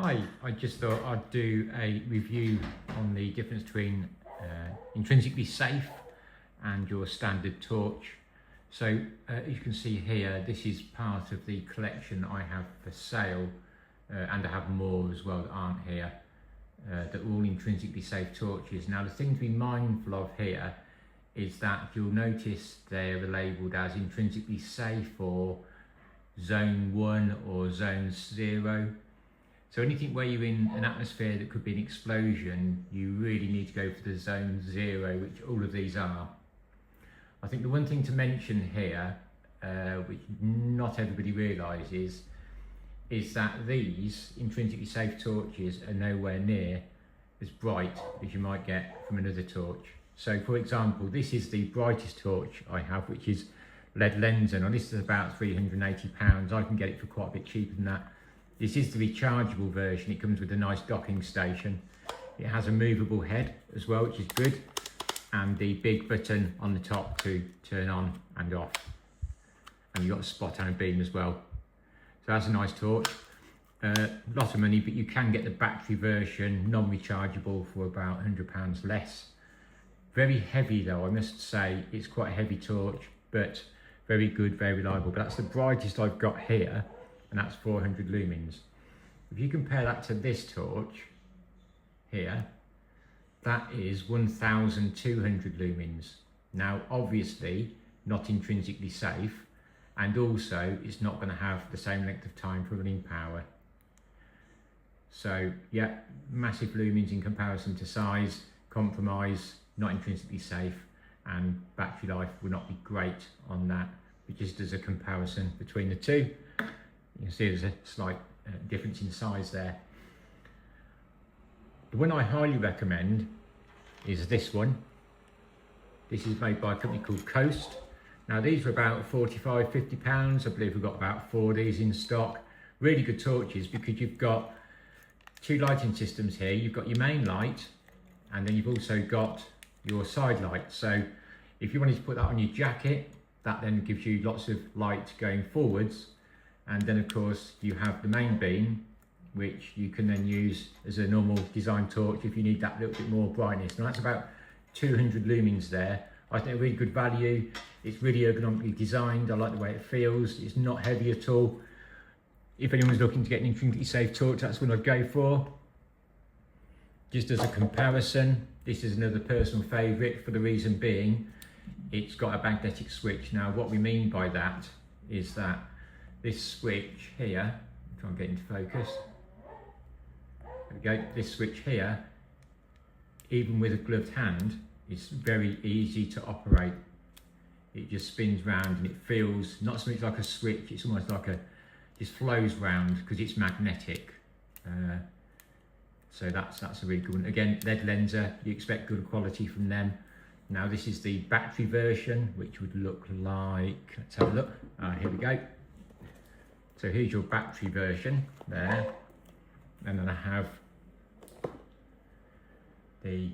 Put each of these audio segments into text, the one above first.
Hi, I just thought I'd do a review on the difference between intrinsically safe and your standard torch. So as you can see here, this is part of the collection I have for sale, and I have more as well that aren't here, that are all intrinsically safe torches. Now the thing to be mindful of here is that you'll notice they're labelled as intrinsically safe or zone 1 or zone 0. So anything where you're in an atmosphere that could be an explosion, you really need to go for the zone 0, which all of these are. I think the one thing to mention here, which not everybody realises, is that these intrinsically safe torches are nowhere near as bright as you might get from another torch. So for example, this is the brightest torch I have, which is lead lenser. Now this is about £380. I can get it for quite a bit cheaper than that. This is the rechargeable version. It comes with a nice docking station. It has a movable head as well, which is good, and the big button on the top to turn on and off. And you've got a spot and a beam as well. So that's a nice torch. Lot of money, but you can get the battery version, non-rechargeable, for about £100 less. Very heavy though, I must say. It's quite a heavy torch, but very good, very reliable. But that's the brightest I've got here, and that's 400 lumens. If you compare that to this torch here, that is 1200 lumens. Now obviously not intrinsically safe, and also it's not going to have the same length of time for running power. So yeah, massive lumens in comparison to size, compromise, not intrinsically safe, and battery life will not be great on that. But just as a comparison between the two, you can see there's a slight difference in size there. The one I highly recommend is this one. This is made by a company called Coast. Now these are about £45–50. I believe we've got about 4 of these in stock. Really good torches because you've got two lighting systems here. You've got your main light, and then you've also got your side light. So if you wanted to put that on your jacket, that then gives you lots of light going forwards. And then of course you have the main beam, which you can then use as a normal design torch if you need that little bit more brightness. Now that's about 200 lumens there. I think a really good value. It's really ergonomically designed. I like the way it feels. It's not heavy at all. If anyone's looking to get an intrinsically safe torch, that's what I'd go for. Just as a comparison, this is another personal favourite, for the reason being it's got a magnetic switch. Now what we mean by that is that this switch here, try and get into focus, there we go, this switch here, even with a gloved hand, is very easy to operate. It just spins round and it feels not so much like a switch, it's almost like just flows round because it's magnetic. So that's a really good one. Again, lead lenser, you expect good quality from them. Now this is the battery version, which would look like, let's have a look. Here we go. So here's your battery version there, and then I have the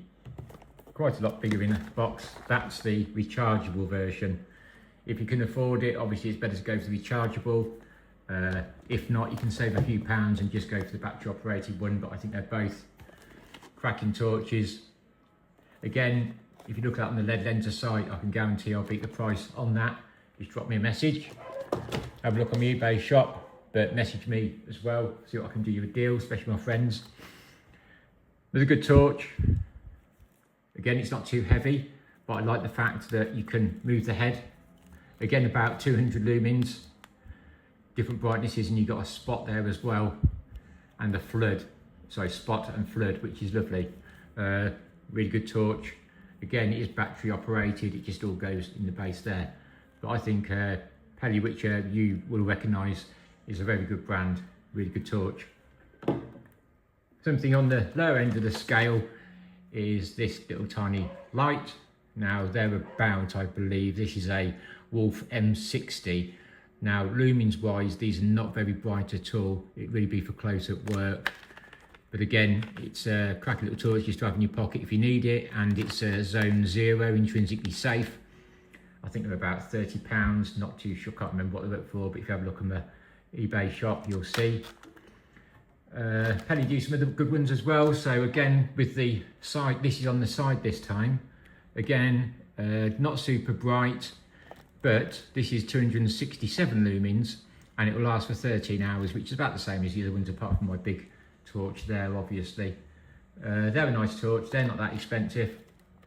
quite a lot bigger in the box. That's the rechargeable version. If you can afford it, obviously it's better to go for the rechargeable. If not, you can save a few pounds and just go for the battery operated one, but I think they're both cracking torches. Again, if you look at that on the lead lenser site, I can guarantee I'll beat the price on that. Just drop me a message. Have a look on the eBay shop, but message me as well, see what I can do you a deal, especially my friends. There's a good torch. Again, it's not too heavy, but I like the fact that you can move the head. Again, about 200 lumens, different brightnesses, and you've got a spot there as well, and a flood, sorry, spot and flood, which is lovely. Really good torch. Again, it is battery operated, it just all goes in the base there. But I think Pelly, which you will recognise, is a very good brand, really good torch. Something on the lower end of the scale is this little tiny light. Now they're about, I believe, this is a Wolf M60. Now lumens wise, these are not very bright at all. It'd really be for close-up work. But again, it's a cracking little torch just to have in your pocket if you need it, and it's zone 0, intrinsically safe. I think they're about £30, not too sure, can't remember what they look for, but if you have a look on the eBay shop, you'll see. Penny do some other good ones as well. So again, with the side, this is on the side this time. Again, not super bright, but this is 267 lumens and it will last for 13 hours, which is about the same as the other ones apart from my big torch there, obviously. They're a nice torch, they're not that expensive,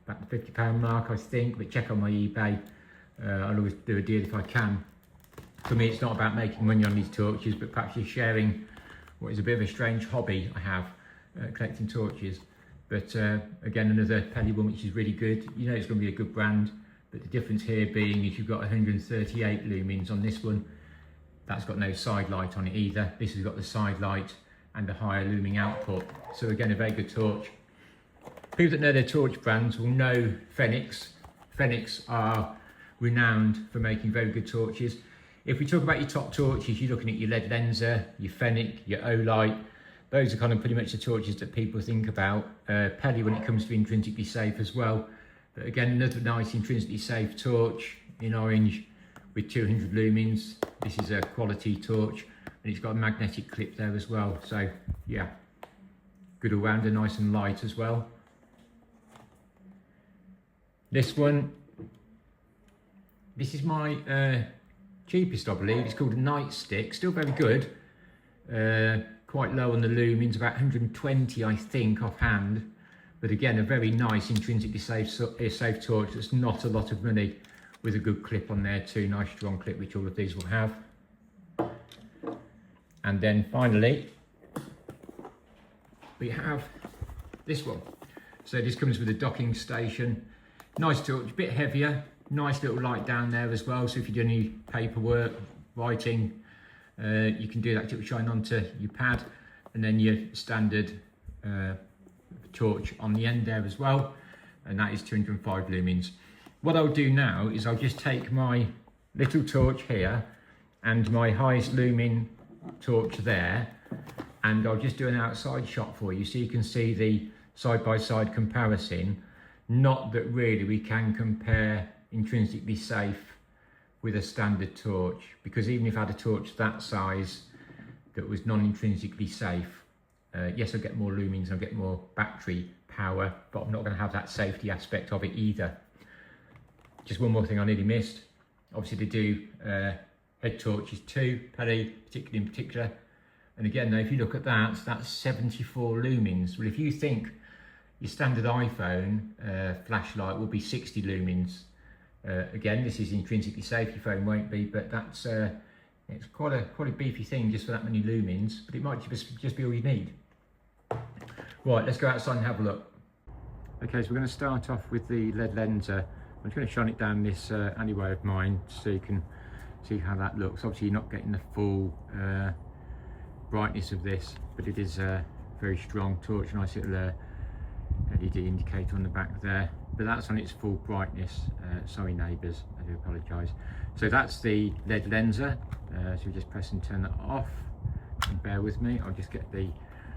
about the £50 mark I think, but check on my eBay. I'll always do a deal if I can. For me, it's not about making money on these torches, but perhaps just sharing what is a bit of a strange hobby I have, collecting torches. But again, another Pelly one which is really good. You know it's going to be a good brand, but the difference here being is you've got 138 lumens on this one. That's got no side light on it either. This has got the side light and a higher looming output. So again, a very good torch. People that know their torch brands will know Fenix. Fenix are renowned for making very good torches. If we talk about your top torches, you're looking at your lead lenser, your Fenix, your Olight. Those are kind of pretty much the torches that people think about. Pelly when it comes to intrinsically safe as well. But again, another nice intrinsically safe torch in orange with 200 lumens. This is a quality torch and it's got a magnetic clip there as well. So yeah, good all rounder, nice and light as well. This one, this is my cheapest I believe. It's called a nightstick, still very good. Quite low on the lumens, about 120 I think offhand. But again, a very nice intrinsically safe torch that's not a lot of money, with a good clip on there too, nice strong clip, which all of these will have. And then finally, we have this one. So this comes with a docking station. Nice torch, a bit heavier, nice little light down there as well. So if you do any paperwork, writing, you can do that to shine onto your pad, and then your standard torch on the end there as well, and that is 205 lumens. What I'll do now is I'll just take my little torch here and my highest lumen torch there, and I'll just do an outside shot for you so you can see the side-by-side comparison. Not that really we can compare intrinsically safe with a standard torch, because even if I had a torch that size that was non-intrinsically safe, yes, I'll get more lumens, I'll get more battery power, but I'm not going to have that safety aspect of it either. Just one more thing I nearly missed. Obviously they do head torches too, Pelly in particular. And again, now if you look at that, that's 74 lumens. Well, if you think your standard iPhone flashlight will be 60 lumens, again, this is intrinsically safe, your phone won't be, but that's it's quite a beefy thing just for that many lumens, but it might just be all you need. Right, let's go outside and have a look. Okay, so we're going to start off with the lead lenser. I'm just going to shine it down this alleyway of mine so you can see how that looks. Obviously you're not getting the full brightness of this, but it is a very strong torch, nice little LED indicator on the back there, but that's on its full brightness. Sorry neighbours, I do apologise. So that's the lead lenser, so we just press and turn that off, and bear with me, I'll just get the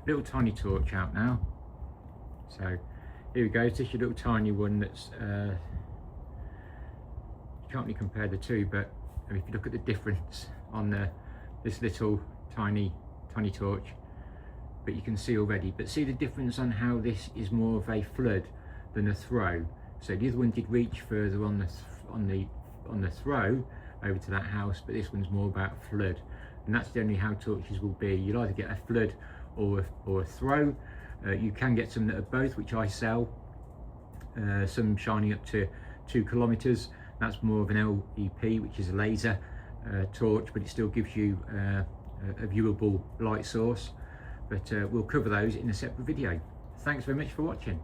little tiny torch out now. So here we go, it's just your little tiny one that's, you can't really compare the two, but if you look at the difference on this little tiny torch, but you can see already, but see the difference on how this is more of a flood than a throw. So the other one did reach further on the throw over to that house, but this one's more about flood, and that's generally how torches will be. You'll either get a flood or a throw. You can get some that are both, which I sell, some shining up to 2 kilometers. That's more of an LEP, which is a laser torch, but it still gives you a viewable light source. But we'll cover those in a separate video. Thanks very much for watching.